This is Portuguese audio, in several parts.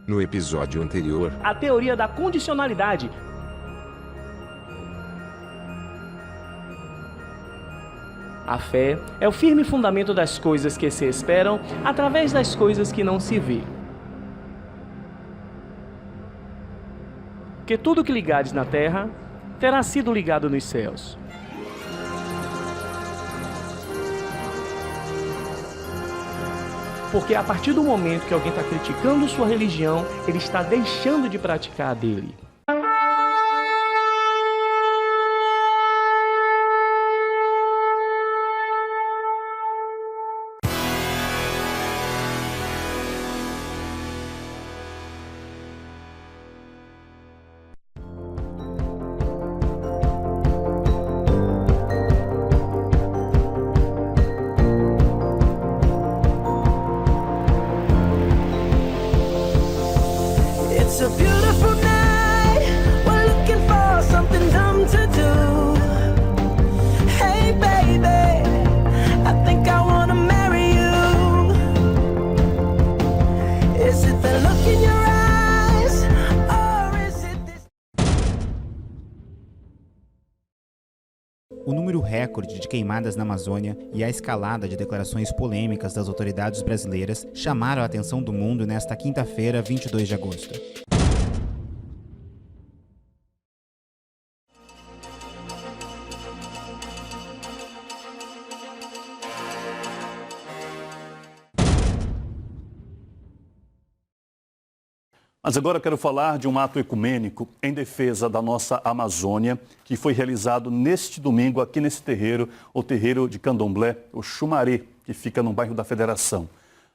No episódio anterior, a teoria da condicionalidade. A fé é o firme fundamento das coisas que se esperam através das coisas que não se vê. Que tudo que ligares na terra terá sido ligado nos céus. Porque a partir do momento que alguém está criticando sua religião, ele está deixando de praticar a dele. It's a beautiful night. We're looking for something dumb to do. Hey baby, I think I wanna marry you. Is it the look in your eyes, or is it this? O número recorde de queimadas na Amazônia e a escalada de declarações polêmicas das autoridades brasileiras chamaram a atenção do mundo nesta quinta-feira, 22 de agosto. Mas agora eu quero falar de um ato ecumênico em defesa da nossa Amazônia, que foi realizado neste domingo aqui nesse terreiro, o terreiro de Candomblé, o Xumaré, que fica no bairro da Federação.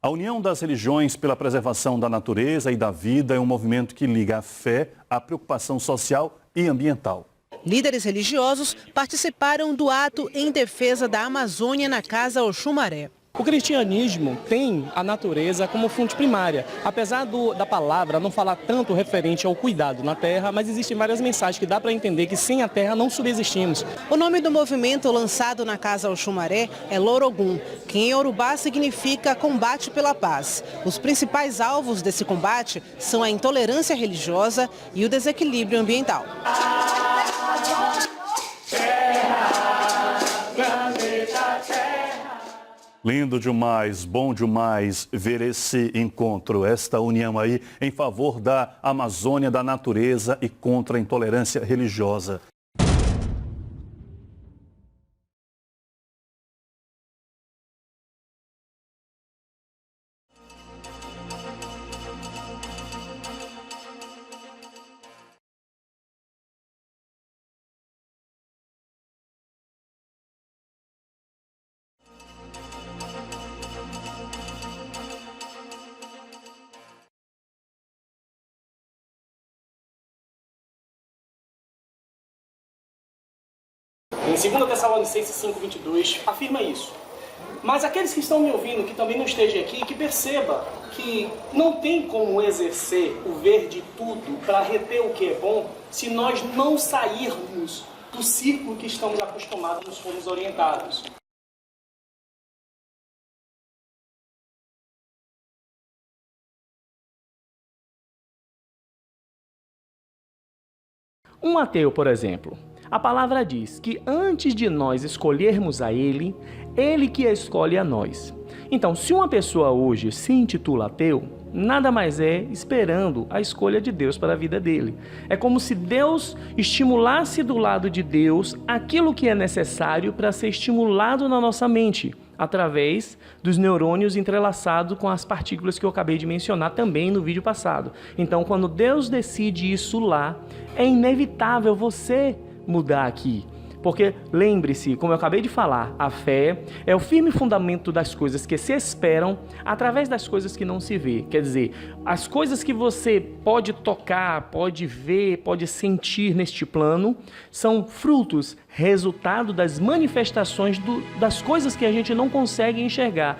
A União das Religiões pela Preservação da Natureza e da Vida é um movimento que liga a fé à preocupação social e ambiental. Líderes religiosos participaram do ato em defesa da Amazônia na Casa Oxumaré. O cristianismo tem a natureza como fonte primária. Apesar da palavra não falar tanto referente ao cuidado na terra, mas existem várias mensagens que dá para entender que sem a terra não subsistimos. O nome do movimento lançado na Casa Oxumaré é Lorogum, que em Yorubá significa combate pela paz. Os principais alvos desse combate são a intolerância religiosa e o desequilíbrio ambiental. Lindo demais, bom demais ver esse encontro, esta união aí em favor da Amazônia, da natureza e contra a intolerância religiosa. Em 2 Tessalonicenses 5:22, afirma isso. Mas aqueles que estão me ouvindo, que também não estejam aqui, que perceba que não tem como exercer o ver de tudo para reter o que é bom se nós não sairmos do círculo que estamos acostumados, nos fomos orientados. Um ateu, por exemplo, a palavra diz que antes de nós escolhermos a ele, ele que escolhe a nós. Então, se uma pessoa hoje se intitula ateu, nada mais é esperando a escolha de Deus para a vida dele. É como se Deus estimulasse do lado de Deus aquilo que é necessário para ser estimulado na nossa mente, através dos neurônios entrelaçados com as partículas que eu acabei de mencionar também no vídeo passado. Então, quando Deus decide isso lá, é inevitável você mudar aqui. Porque lembre-se, como eu acabei de falar, a fé é o firme fundamento das coisas que se esperam através das coisas que não se vê. Quer dizer, as coisas que você pode tocar, pode ver, pode sentir neste plano são frutos, resultado das manifestações das coisas que a gente não consegue enxergar.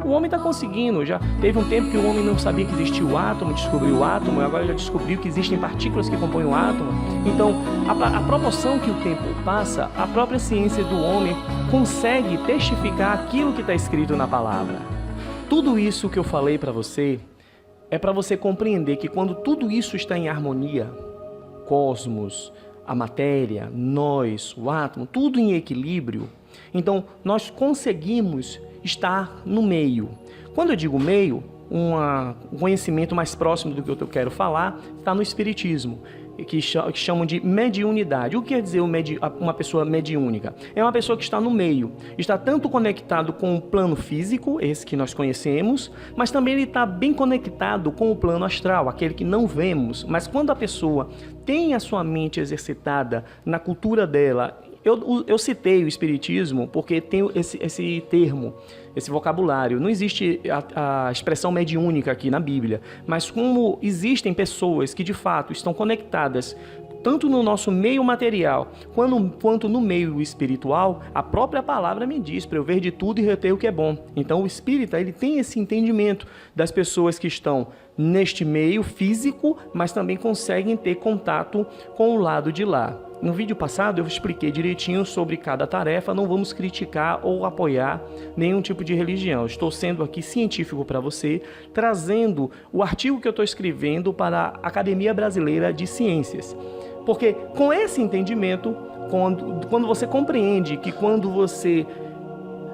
O homem está conseguindo. Já teve um tempo que o homem não sabia que existia o átomo, descobriu o átomo, e agora já descobriu que existem partículas que compõem o átomo. Então, a proporção que o tempo passa, a própria ciência do homem consegue testificar aquilo que está escrito na palavra. Tudo isso que eu falei para você é para você compreender que quando tudo isso está em harmonia, cosmos, a matéria, nós, o átomo, tudo em equilíbrio, então nós conseguimos estar no meio. Quando eu digo meio, um conhecimento mais próximo do que eu quero falar está no Espiritismo, que chamam de mediunidade. O que quer dizer uma pessoa mediúnica? É uma pessoa que está no meio, está tanto conectado com o plano físico, esse que nós conhecemos, mas também ele está bem conectado com o plano astral, aquele que não vemos. Mas quando a pessoa tem a sua mente exercitada na cultura dela, eu citei o Espiritismo porque tem esse termo, esse vocabulário. Não existe a expressão mediúnica aqui na Bíblia, mas como existem pessoas que de fato estão conectadas tanto no nosso meio material quanto no meio espiritual, a própria palavra me diz para eu ver de tudo e reter o que é bom. Então o espírita ele tem esse entendimento das pessoas que estão neste meio físico, mas também conseguem ter contato com o lado de lá. No vídeo passado eu expliquei direitinho sobre cada tarefa, não vamos criticar ou apoiar nenhum tipo de religião. Estou sendo aqui científico para você, trazendo o artigo que eu estou escrevendo para a Academia Brasileira de Ciências. Porque com esse entendimento, quando você compreende que quando você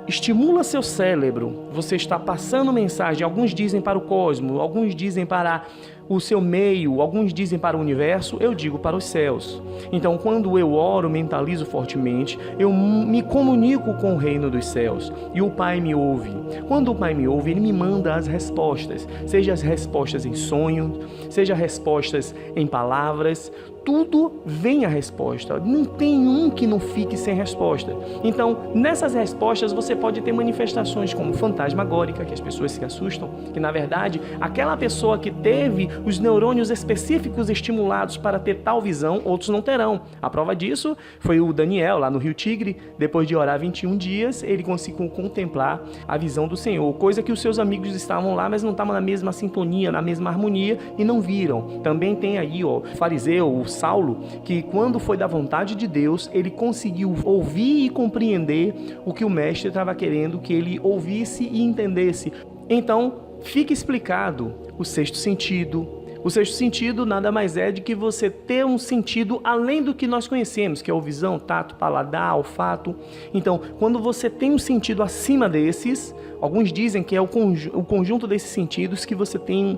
estimula seu cérebro, você está passando mensagem, alguns dizem para o cosmos, alguns dizem para o seu meio, alguns dizem para o universo, eu digo para os céus. Então, quando eu oro, mentalizo fortemente, eu me comunico com o reino dos céus e o Pai me ouve. Quando o Pai me ouve, Ele me manda as respostas, seja as respostas em sonho, seja respostas em palavras, tudo vem a resposta. Não tem um que não fique sem resposta. Então, nessas respostas, você pode ter manifestações como fantasmagórica, que as pessoas se assustam, que na verdade, aquela pessoa que teve os neurônios específicos estimulados para ter tal visão, outros não terão. A prova disso foi o Daniel, lá no Rio Tigre, depois de orar 21 dias, ele conseguiu contemplar a visão do Senhor, coisa que os seus amigos estavam lá, mas não estavam na mesma sintonia, na mesma harmonia e não viram. Também tem aí o fariseu, o Saulo, que quando foi da vontade de Deus, ele conseguiu ouvir e compreender o que o mestre estava querendo que ele ouvisse e entendesse. Então, fica explicado o sexto sentido. O sexto sentido nada mais é de que você ter um sentido além do que nós conhecemos, que é a visão, tato, paladar, olfato. Então, quando você tem um sentido acima desses, alguns dizem que é o conjunto desses sentidos que você tem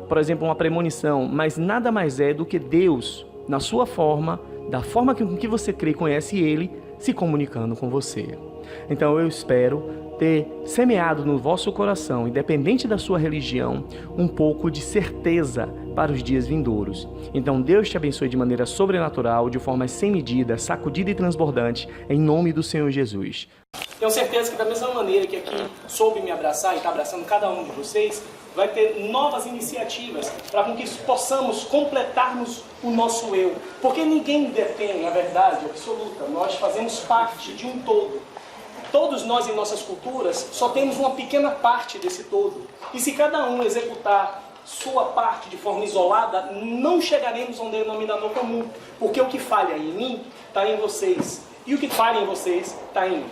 por exemplo, uma premonição, mas nada mais é do que Deus, na sua forma, da forma com que você crê e conhece Ele, se comunicando com você. Então eu espero ter semeado no vosso coração, independente da sua religião, um pouco de certeza para os dias vindouros. Então Deus te abençoe de maneira sobrenatural, de forma sem medida, sacudida e transbordante, em nome do Senhor Jesus. Tenho certeza que da mesma maneira que aqui soube me abraçar e está abraçando cada um de vocês, vai ter novas iniciativas para que possamos completarmos o nosso eu. Porque ninguém detém a verdade absoluta, nós fazemos parte de um todo. Todos nós em nossas culturas só temos uma pequena parte desse todo. E se cada um executar sua parte de forma isolada, não chegaremos a um denominador comum. Porque o que falha em mim está em vocês. E o que falha em vocês está em mim.